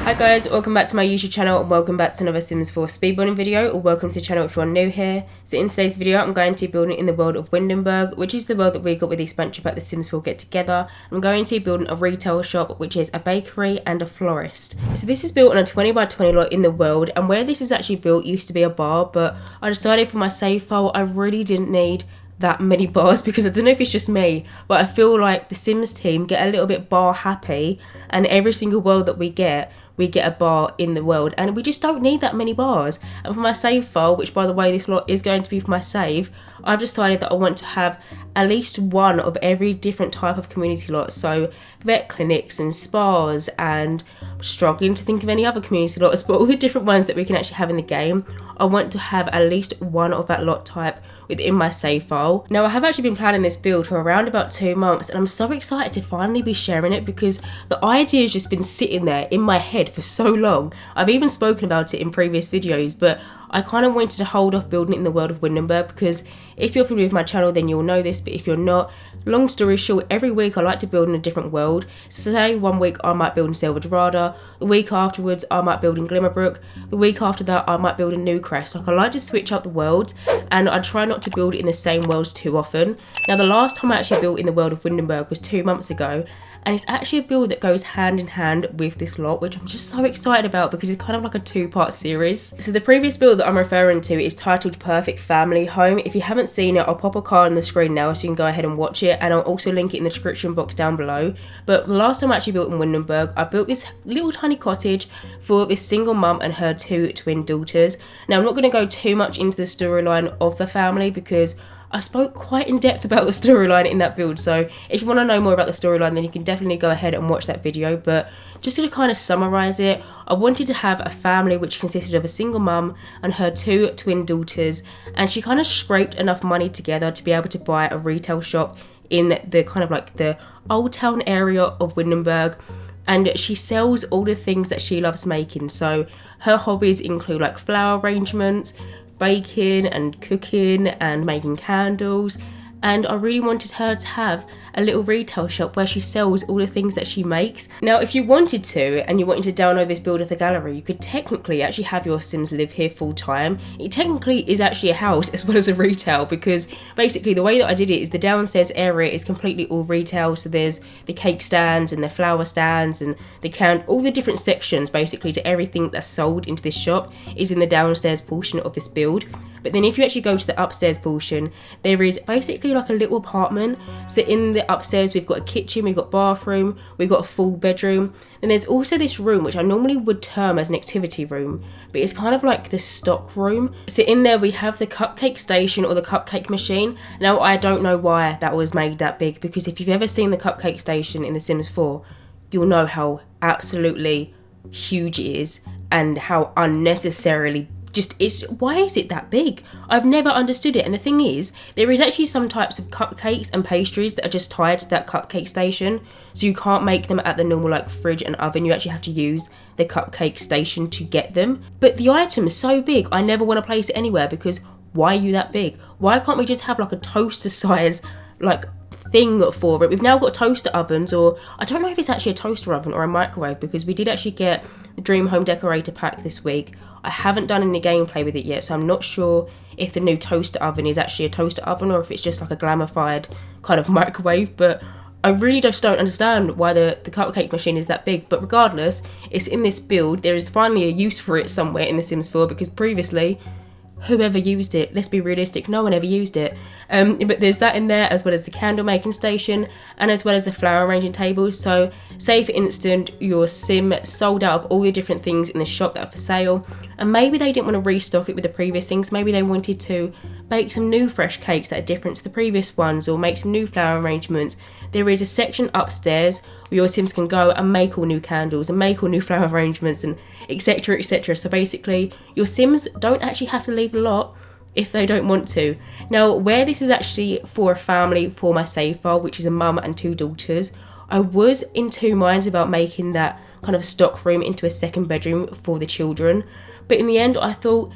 Hi guys, welcome back to my YouTube channel and welcome back to another Sims 4 speedbuilding video, or welcome to the channel if you're new here. So in today's video I'm going to be building in the world of Windenburg, which is the world that we got with the expansion pack the Sims 4 get together. I'm going to be building a retail shop, which is a bakery and a florist. So this is built on a 20 by 20 lot in the world, and where this is actually built used to be a bar, but I decided for my save file I really didn't need that many bars, because I don't know if it's just me, but I feel like the Sims team get a little bit bar happy, and every single world that we get a bar in the world, and we just don't need that many bars. And for my save file, which by the way this lot is going to be for my save, I've decided that I want to have at least one of every different type of community lot. So vet clinics and spas, and I'm struggling to think of any other community lots, but all the different ones that we can actually have in the game, I want to have at least one of that lot type within my save file. Now I have actually been planning this build for around about 2 months, and I'm so excited to finally be sharing it because the idea has just been sitting there in my head for so long. I've even spoken about it in previous videos, but I kind of wanted to hold off building it in the world of Windenburg because if you're familiar with my channel then you'll know this, but if you're not, long story short, every week I like to build in a different world. So say one week I might build in Dorada, the week afterwards I might build in Glimmerbrook, the week after that I might build in Newcrest. Like I like to switch up the worlds, and I try not to build in the same worlds too often. Now the last time I actually built in the world of Windenburg was 2 months ago, and it's actually a build that goes hand in hand with this lot, which I'm just so excited about because it's kind of like a 2-part series. So the previous build that I'm referring to is titled Perfect Family Home. If you haven't seen it, I'll pop a card on the screen now so you can go ahead and watch it, and I'll also link it in the description box down below. But the last time I actually built in Windenburg, I built this little tiny cottage for this single mum and her 2 twin daughters. Now I'm not going to go too much into the storyline of the family because I spoke quite in depth about the storyline in that build, so if you want to know more about the storyline then you can definitely go ahead and watch that video. But just to kind of summarise it, I wanted to have a family which consisted of a single mum and her 2 twin daughters, and she kind of scraped enough money together to be able to buy a retail shop in the kind of like the old town area of Windenburg, and she sells all the things that she loves making. So her hobbies include like flower arrangements, baking and cooking and making candles, and I really wanted her to have a little retail shop where she sells all the things that she makes. Now if you wanted to and you wanted to download this build of the gallery, you could technically actually have your Sims live here full time. It technically is actually a house as well as a retail, because basically the way that I did it is the downstairs area is completely all retail. So there's the cake stands and the flower stands and all the different sections basically to everything that's sold into this shop is in the downstairs portion of this build. But then if you actually go to the upstairs portion, there is basically like a little apartment. So in the upstairs we've got a kitchen, we've got bathroom, we've got a full bedroom, and there's also this room which I normally would term as an activity room, but it's kind of like the stock room. So in there we have the cupcake station or the cupcake machine. Now I don't know why that was made that big, because if you've ever seen the cupcake station in The Sims 4, you'll know how absolutely huge it is and how unnecessarily why is it that big? I've never understood it. And the thing is, there is actually some types of cupcakes and pastries that are just tied to that cupcake station, so you can't make them at the normal like fridge and oven. You actually have to use the cupcake station to get them. But the item is so big, I never want to place it anywhere, because why are you that big? Why can't we just have like a toaster size like thing for it? We've now got toaster ovens, or I don't know if it's actually a toaster oven or a microwave, because we did actually get the Dream Home Decorator pack this week. I haven't done any gameplay with it yet, so I'm not sure if the new toaster oven is actually a toaster oven or if it's just like a glamified kind of microwave. But I really just don't understand why the cupcake machine is that big. But regardless, it's in this build. There is finally a use for it somewhere in The Sims 4, because previously, whoever used it, let's be realistic, no one ever used it. But there's that in there, as well as the candle making station, and as well as the flower arranging tables. So say for instance your Sim sold out of all the different things in the shop that are for sale, and maybe they didn't want to restock it with the previous things. Maybe they wanted to bake some new fresh cakes that are different to the previous ones, or make some new flower arrangements. There is a section upstairs where your Sims can go and make all new candles and make all new flower arrangements, and etc, etc. So basically your Sims don't actually have to leave a lot if they don't want to. Now where this is actually for a family for my save file, which is a mum and 2 daughters, I was in 2 minds about making that kind of stock room into a second bedroom for the children, but in the end I thought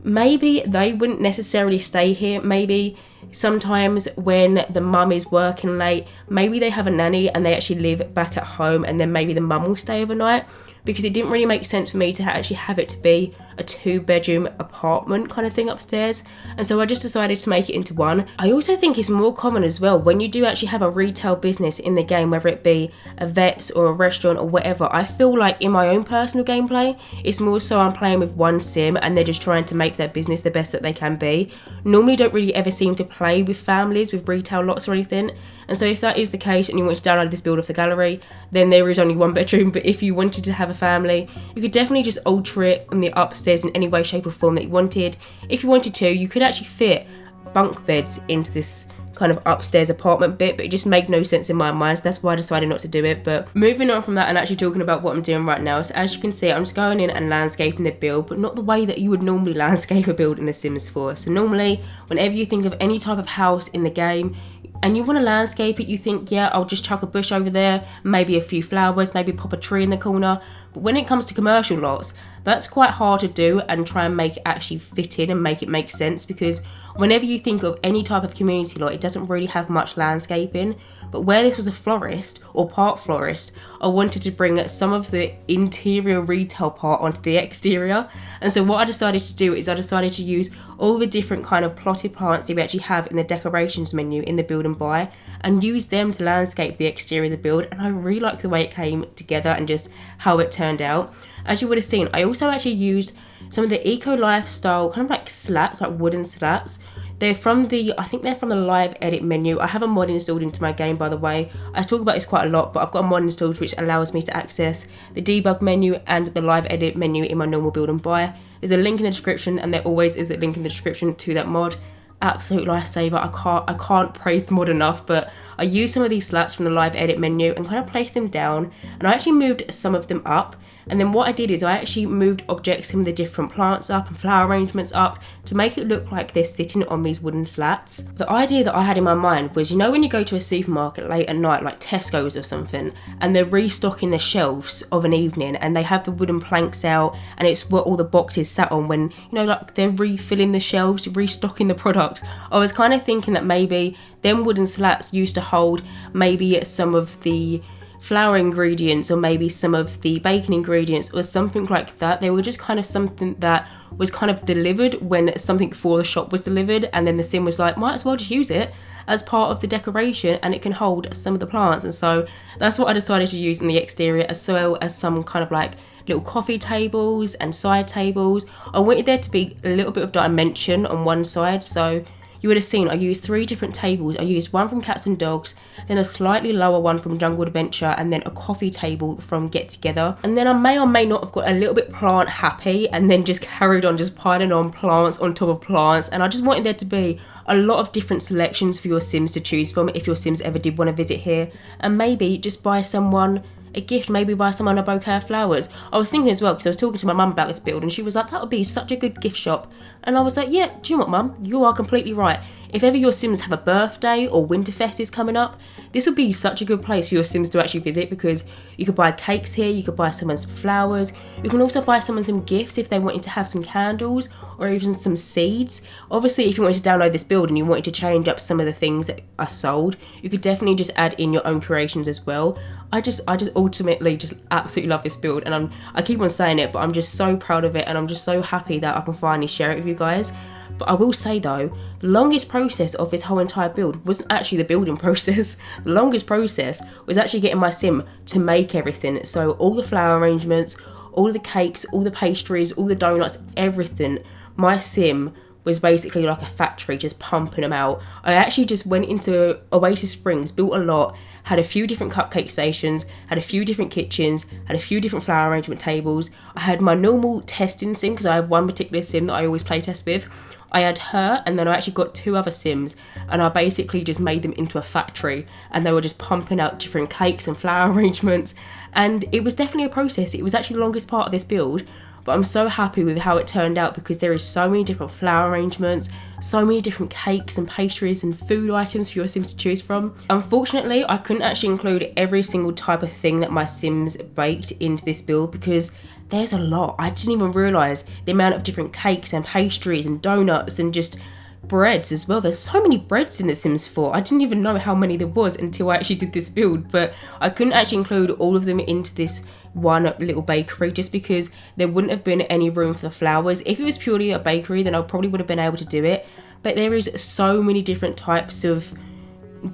maybe they wouldn't necessarily stay here. Maybe sometimes when the mum is working late, maybe they have a nanny and they actually live back at home, and then maybe the mum will stay overnight. because it didn't really make sense for me to actually have it to be a 2-bedroom apartment kind of thing upstairs, and so I just decided to make it into one. I also think it's more common as well when you do actually have a retail business in the game, whether it be a vet's or a restaurant or whatever. I feel like in my own personal gameplay, it's more so I'm playing with one sim and they're just trying to make their business the best that they can be. Normally don't really ever seem to play with families with retail lots or anything, and so if that is the case and you want to download this build off the gallery, then there is only 1 bedroom. But if you wanted to have a family, you could definitely just alter it in the upstairs in any way, shape or form that you wanted. If you wanted to, you could actually fit bunk beds into this kind of upstairs apartment bit, but it just made no sense in my mind, so that's why I decided not to do it. But moving on from that and actually talking about what I'm doing right now, so as you can see, I'm just going in and landscaping the build, but not the way that you would normally landscape a build in The Sims 4. So normally, whenever you think of any type of house in the game and you want to landscape it, you think, yeah, I'll just chuck a bush over there, maybe a few flowers, maybe pop a tree in the corner. But when it comes to commercial lots, that's quite hard to do and try and make it actually fit in and make it make sense, because whenever you think of any type of community lot, it doesn't really have much landscaping. But where this was a florist or part florist, I wanted to bring some of the interior retail part onto the exterior. And so what I decided to do is I decided to use all the different kind of plotted plants that we actually have in the decorations menu in the build and buy, and use them to landscape the exterior of the build. And I really like the way it came together and just how it turned out. As you would have seen, I also actually used some of the eco lifestyle kind of like slats, like wooden slats. They're from I think they're from the live edit menu. I have a mod installed into my game, by the way. I talk about this quite a lot, but I've got a mod installed which allows me to access the debug menu and the live edit menu in my normal build and buy. There's a link in the description, and there always is a link in the description to that mod. Absolute lifesaver. I can't praise the mod enough. But I used some of these slats from the live edit menu and kind of placed them down, and I actually moved some of them up. And then what I did is I actually moved objects, some of the different plants up and flower arrangements up to make it look like they're sitting on these wooden slats. The idea that I had in my mind was, you know, when you go to a supermarket late at night, like Tesco's or something, and they're restocking the shelves of an evening and they have the wooden planks out and it's what all the boxes sat on when, you know, like they're refilling the shelves, restocking the products. I was kind of thinking that maybe them wooden slats used to hold maybe some of the flour ingredients or maybe some of the bacon ingredients or something like that. They were just kind of something that was kind of delivered when something for the shop was delivered, and then the sim was like, might as well just use it as part of the decoration and it can hold some of the plants. And so that's what I decided to use in the exterior, as well as some kind of like little coffee tables and side tables. I wanted there to be a little bit of dimension on one side, so you would have seen I used 3 different tables. I used one from Cats and Dogs, then a slightly lower one from Jungle Adventure, and then a coffee table from Get Together. And then I may or may not have got a little bit plant happy and then just carried on just piling on plants on top of plants. And I just wanted there to be a lot of different selections for your Sims to choose from if your Sims ever did want to visit here. And maybe just buy someone a gift, maybe buy someone a bouquet of flowers. I was thinking as well, because I was talking to my mum about this build and she was like, that would be such a good gift shop. And I was like, yeah, do you know what, mum? You are completely right. If ever your Sims have a birthday or Winterfest is coming up, this would be such a good place for your Sims to actually visit, because you could buy cakes here, you could buy someone some flowers, you can also buy someone some gifts if they wanted to have some candles or even some seeds. Obviously, if you wanted to download this build and you wanted to change up some of the things that are sold, you could definitely just add in your own creations as well. I just ultimately just absolutely love this build, and I keep on saying it, but I'm just so proud of it, and I'm just so happy that I can finally share it with you guys. But I will say though, the longest process of this whole entire build wasn't actually the building process. The longest process was actually getting my sim to make everything. So all the flower arrangements, all the cakes, all the pastries, all the donuts, everything. My sim was basically like a factory just pumping them out. I actually just went into Oasis Springs, built a lot, had a few different cupcake stations, had a few different kitchens, had a few different flower arrangement tables. I had my normal testing sim, because I have one particular sim that I always play test with. I had her, and then I actually got 2 other sims, and I basically just made them into a factory, and they were just pumping out different cakes and flower arrangements. And it was definitely a process. It was actually the longest part of this build, but I'm so happy with how it turned out, because there is so many different flower arrangements, so many different cakes and pastries and food items for your Sims to choose from. Unfortunately, I couldn't actually include every single type of thing that my Sims baked into this build, because there's a lot. I didn't even realise the amount of different cakes and pastries and donuts and just breads as well. There's so many breads in The Sims 4. I didn't even know how many there was until I actually did this build, but I couldn't actually include all of them into this one little bakery, just because there wouldn't have been any room for the flowers. If it was purely a bakery, then I probably would have been able to do it, but there is so many different types of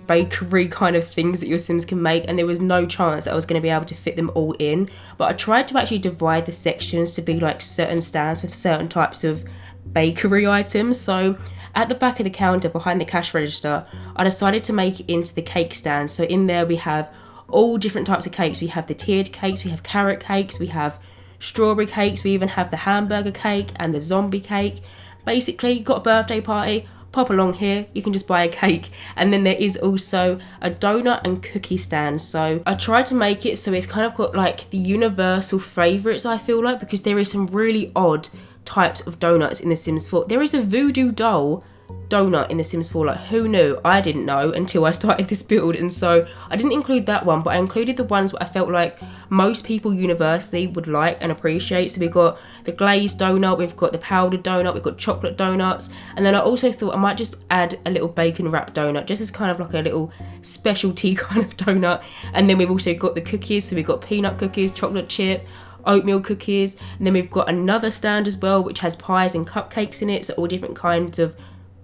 bakery kind of things that your Sims can make, and there was no chance that I was going to be able to fit them all in. But I tried to actually divide the sections to be like certain stands with certain types of bakery items. So at the back of the counter behind the cash register, I decided to make it into the cake stand. So in there we have all different types of cakes. We have the tiered cakes, we have carrot cakes, we have strawberry cakes, we even have the hamburger cake and the zombie cake. Basically, you've got a birthday party, pop along here, you can just buy a cake. And then there is also a donut and cookie stand. So I tried to make it so it's kind of got like the universal favourites, I feel like, because there is some really odd types of donuts in The Sims 4. There is a voodoo doll donut in The Sims 4. Like, who knew? I didn't know until I started this build, and so I didn't include that one, but I included the ones that I felt like most people universally would like and appreciate. So we've got the glazed donut, we've got the powdered donut, we've got chocolate donuts, and then I also thought I might just add a little bacon wrapped donut, just as kind of like a little specialty kind of donut. And then we've also got the cookies, so we've got peanut cookies, chocolate chip, oatmeal cookies, and then we've got another stand as well which has pies and cupcakes in it, so all different kinds of,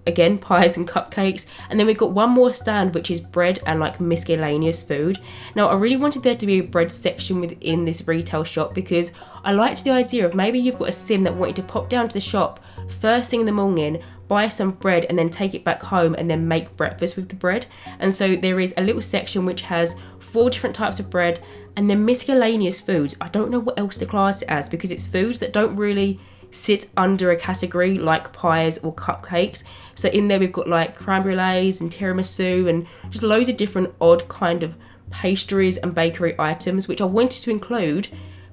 again, pies and cupcakes. And then we've got one more stand which is bread and like miscellaneous food. Now I really wanted there to be a bread section within this retail shop, because I liked the idea of maybe you've got a Sim that wanted to pop down to the shop first thing in the morning, buy some bread and then take it back home and then make breakfast with the bread. And so there is a little section which has 4 different types of bread, and then miscellaneous foods. I don't know what else to class it as, because it's foods that don't really sit under a category like pies or cupcakes. So in there we've got like crème brûlées and tiramisu and just loads of different odd kind of pastries and bakery items, which I wanted to include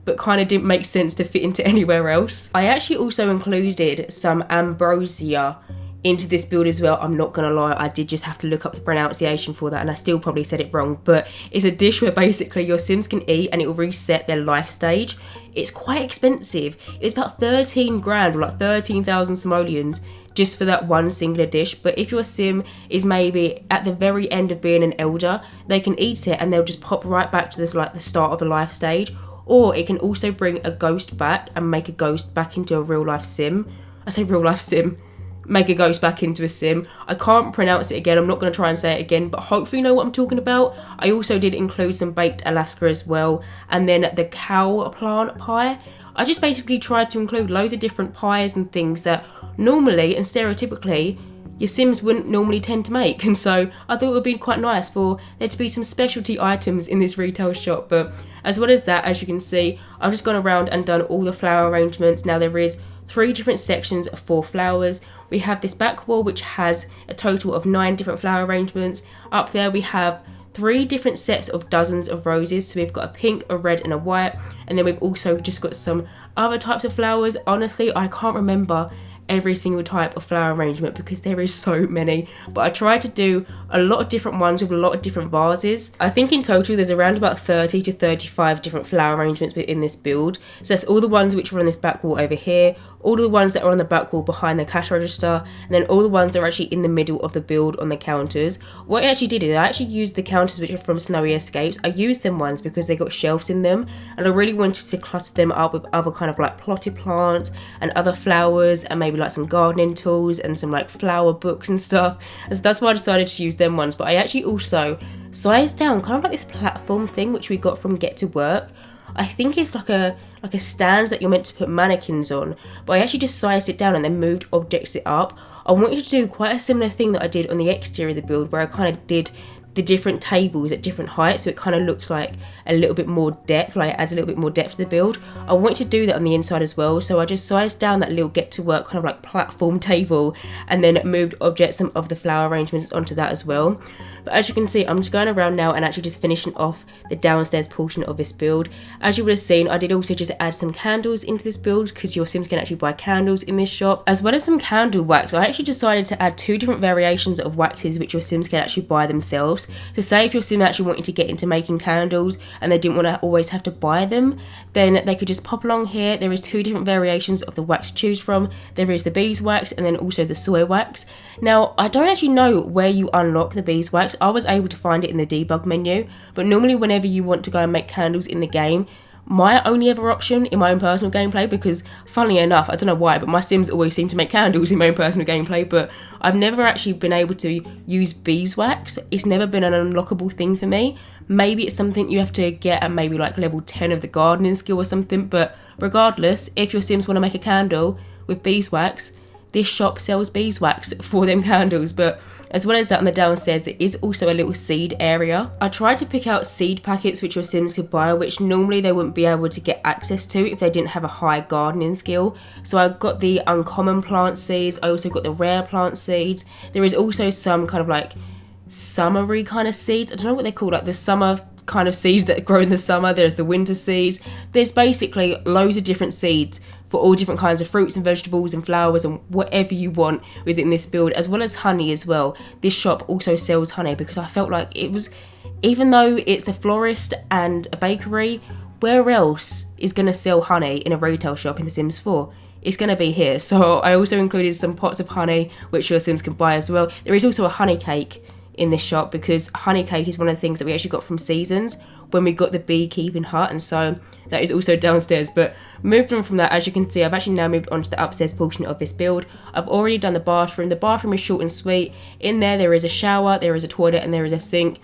but kind of didn't make sense to fit into anywhere else. I actually also included some ambrosia into this build as well. I'm not gonna lie, I did just have to look up the pronunciation for that, and I still probably said it wrong, but it's a dish where basically your Sims can eat and it will reset their life stage. It's quite expensive. It's about 13 grand, or like 13,000 simoleons, just for that one singular dish. But if your Sim is maybe at the very end of being an elder, they can eat it and they'll just pop right back to this, like the start of the life stage. Or it can also bring a ghost back and make a ghost back into a real life Sim. I say real life Sim, make a ghost back into a Sim. I can't pronounce it again, I'm not going to try and say it again, but hopefully you know what I'm talking about. I also did include some baked Alaska as well, and then the cow plant pie. I just basically tried to include loads of different pies and things that normally and stereotypically your Sims wouldn't normally tend to make, and so I thought it would be quite nice for there to be some specialty items in this retail shop. But as well as that, as you can see, I've just gone around and done all the flower arrangements. Now there is 3 different sections for flowers. We have this back wall which has a total of 9 different flower arrangements. Up there we have 3 different sets of dozens of roses. So we've got a pink, a red and a white, and then we've also just got some other types of flowers. Honestly, I can't remember every single type of flower arrangement because there is so many, but I tried to do a lot of different ones with a lot of different vases. I think in total there's around about 30 to 35 different flower arrangements within this build. So that's all the ones which were on this back wall over here, all of the ones that are on the back wall behind the cash register, and then all the ones that are actually in the middle of the build on the counters. What I actually did is I actually used the counters which are from Snowy Escapes. I used them ones because they got shelves in them, and I really wanted to cluster them up with other kind of like potted plants and other flowers, and maybe like some gardening tools and some like flower books and stuff. And so that's why I decided to use them ones. But I actually also sized down kind of like this platform thing which we got from Get to Work. I think it's like a stand that you're meant to put mannequins on, but I actually just sized it down and then moved objects it up. I wanted to do quite a similar thing that I did on the exterior of the build, where I kind of did the different tables at different heights, so it kind of looks like a little bit more depth, like it adds a little bit more depth to the build. I wanted to do that on the inside as well, so I just sized down that little Get to Work kind of like platform table and then moved objects, some of the flower arrangements onto that as well. But as you can see, I'm just going around now and actually just finishing off the downstairs portion of this build. As you would have seen, I did also just add some candles into this build because your Sims can actually buy candles in this shop, as well as some candle wax. I actually decided to add 2 different variations of waxes which your Sims can actually buy themselves. So say if your Sim actually wanted to get into making candles and they didn't want to always have to buy them, then they could just pop along here. There is 2 different variations of the wax to choose from. There is the beeswax and then also the soy wax. Now, I don't actually know where you unlock the beeswax. I was able to find it in the debug menu, but normally whenever you want to go and make candles in the game, my only ever option in my own personal gameplay, because funnily enough, I don't know why, but my Sims always seem to make candles in my own personal gameplay, but I've never actually been able to use beeswax. It's never been an unlockable thing for me. Maybe it's something you have to get at maybe like level 10 of the gardening skill or something, but regardless, if your Sims want to make a candle with beeswax, this shop sells beeswax for them candles. But as well as that, on the downstairs there is also a little seed area. I tried to pick out seed packets which your Sims could buy, which normally they wouldn't be able to get access to if they didn't have a high gardening skill. So I got the uncommon plant seeds, I also got the rare plant seeds. There is also some kind of like summery kind of seeds, I don't know what they're called, like the summer kind of seeds that grow in the summer. There's the winter seeds. There's basically loads of different seeds for all different kinds of fruits and vegetables and flowers and whatever you want within this build, as well as honey as well. This shop also sells honey, because I felt like it was, even though it's a florist and a bakery, where else is going to sell honey in a retail shop in The Sims 4? It's going to be here. So I also included some pots of honey which your Sims can buy as well. There is also a honey cake in this shop, because honey cake is one of the things that we actually got from Seasons when we got the beekeeping hut, and so that is also downstairs. But moving on from that, as you can see, I've actually now moved on to the upstairs portion of this build. I've already done the bathroom. The bathroom is short and sweet. In there is a shower, there is a toilet, and there is a sink.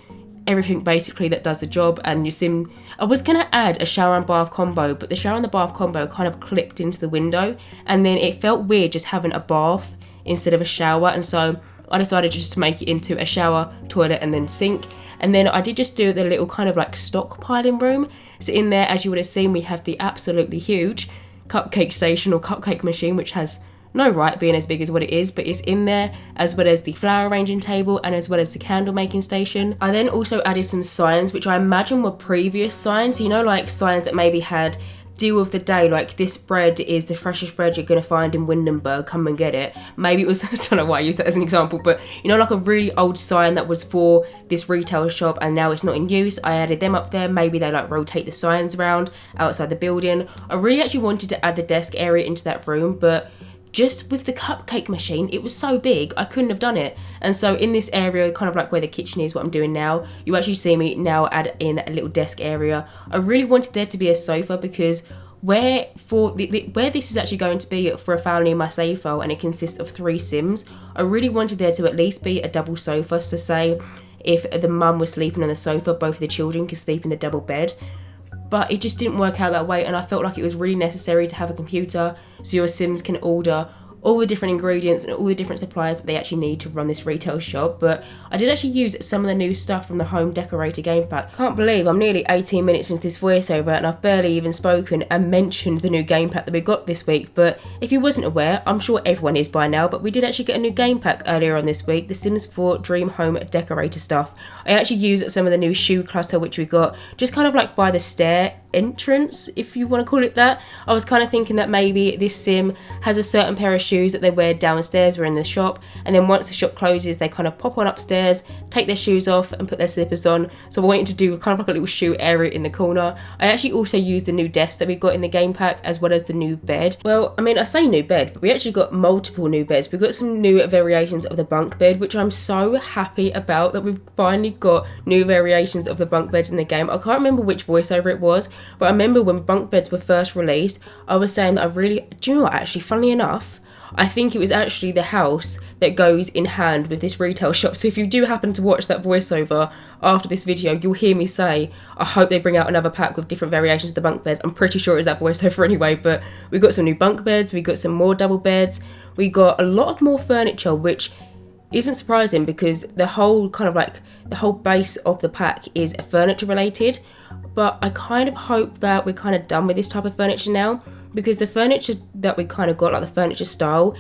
Everything basically that does the job. And your Sim, I was going to add a shower and bath combo, but the shower and the bath combo kind of clipped into the window, and then it felt weird just having a bath instead of a shower, and so I decided just to make it into a shower, toilet, and then sink. And then I did just do the little kind of like stockpiling room. So in there, as you would have seen, we have the absolutely huge cupcake station or cupcake machine, which has no right being as big as what it is, but it's in there, as well as the flower arranging table and as well as the candle making station. I then also added some signs, which I imagine were previous signs, you know, like signs that maybe had deal of the day, like this bread is the freshest bread you're going to find in Windenburg, come and get it. Maybe it was, I don't know why I use that as an example, but you know, like a really old sign that was for this retail shop and now it's not in use. I added them up there. Maybe they like rotate the signs around outside the building. I really actually wanted to add the desk area into that room, but just with the cupcake machine, it was so big, I couldn't have done it. And so in this area, kind of like where the kitchen is, what I'm doing now, you actually see me now add in a little desk area. I really wanted there to be a sofa, because where this is actually going to be for a family in my save file, and it consists of 3 Sims, I really wanted there to at least be a double sofa. So say if the mum was sleeping on the sofa, both of the children could sleep in the double bed. But it just didn't work out that way, and I felt like it was really necessary to have a computer so your Sims can order all the different ingredients and all the different supplies that they actually need to run this retail shop. But I did actually use some of the new stuff from the home Decorator game pack. Can't believe I'm nearly 18 minutes into this voiceover and I've barely even spoken and mentioned the new game pack that we got this week. But if you wasn't aware, I'm sure everyone is by now, but we did actually get a new game pack earlier on this week, the Sims 4 Dream Home Decorator stuff. I actually used some of the new shoe clutter which we got just kind of like by the stair entrance, if you want to call it that. I was kind of thinking that maybe this Sim has a certain pair of shoes that they wear downstairs or in the shop, and then once the shop closes they kind of pop on upstairs, take their shoes off and put their slippers on. So I wanted to do kind of like a little shoe area in the corner. I actually also used the new desk that we got in the game pack, as well as the new bed. Well, I mean, I say new bed, but we actually got multiple new beds. We got some new variations of the bunk bed, which I'm so happy about, that we've finally got new variations of the bunk beds in the game. I can't remember which voiceover it was, but I remember when bunk beds were first released, I was saying that do you know what, actually, funnily enough, I think it was actually the house that goes in hand with this retail shop. So if you do happen to watch that voiceover after this video, you'll hear me say, I hope they bring out another pack with different variations of the bunk beds. I'm pretty sure it's that voiceover anyway, but we got some new bunk beds, we got some more double beds, we got a lot of more furniture, which isn't surprising because the whole base of the pack is furniture related. But I kind of hope that we're kind of done with this type of furniture now, because the furniture that we kind of got, like the furniture style,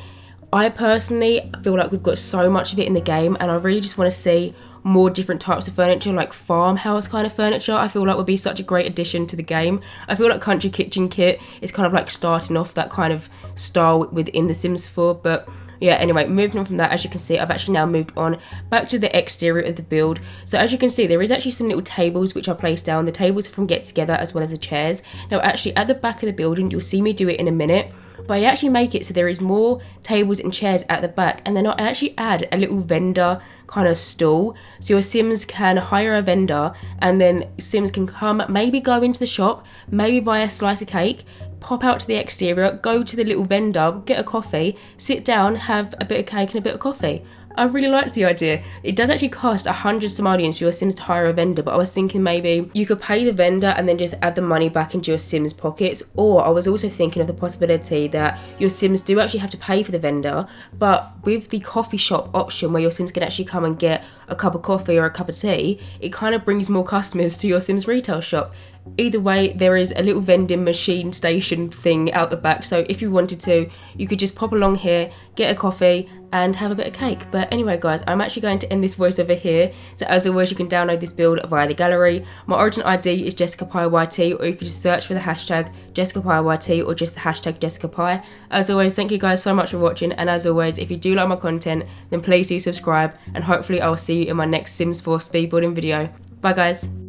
I personally feel like we've got so much of it in the game, and I really just want to see more different types of furniture, like farmhouse kind of furniture. I feel like would be such a great addition to the game. I feel like Country Kitchen Kit is kind of like starting off that kind of style within The Sims 4, but yeah, anyway, moving on from that, as you can see, I've actually now moved on back to the exterior of the build. So as you can see, there is actually some little tables which I placed down. The tables are from Get Together, as well as the chairs. Now actually at the back of the building, you'll see me do it in a minute, but I actually make it so there is more tables and chairs at the back, and then I actually add a little vendor kind of stall, so your Sims can hire a vendor, and then Sims can come, maybe go into the shop, maybe buy a slice of cake, pop out to the exterior, go to the little vendor, get a coffee, sit down, have a bit of cake and a bit of coffee. I really liked the idea. It does actually cost 100 simoleons for your Sims to hire a vendor, but I was thinking maybe you could pay the vendor and then just add the money back into your Sims pockets. Or I was also thinking of the possibility that your Sims do actually have to pay for the vendor, but with the coffee shop option where your Sims can actually come and get a cup of coffee or a cup of tea, it kind of brings more customers to your Sims retail shop. Either way, there is a little vending machine station thing out the back, so if you wanted to, you could just pop along here, get a coffee and have a bit of cake. But anyway guys, I'm actually going to end this voiceover here. So as always, you can download this build via the gallery. My origin ID is JessicapieYT, or you can just search for the hashtag JessicapieYT or just the hashtag Jessicapie. As always, thank you guys so much for watching, and as always, if you do like my content, then please do subscribe, and hopefully I'll see you in my next Sims 4 speed building video. Bye guys.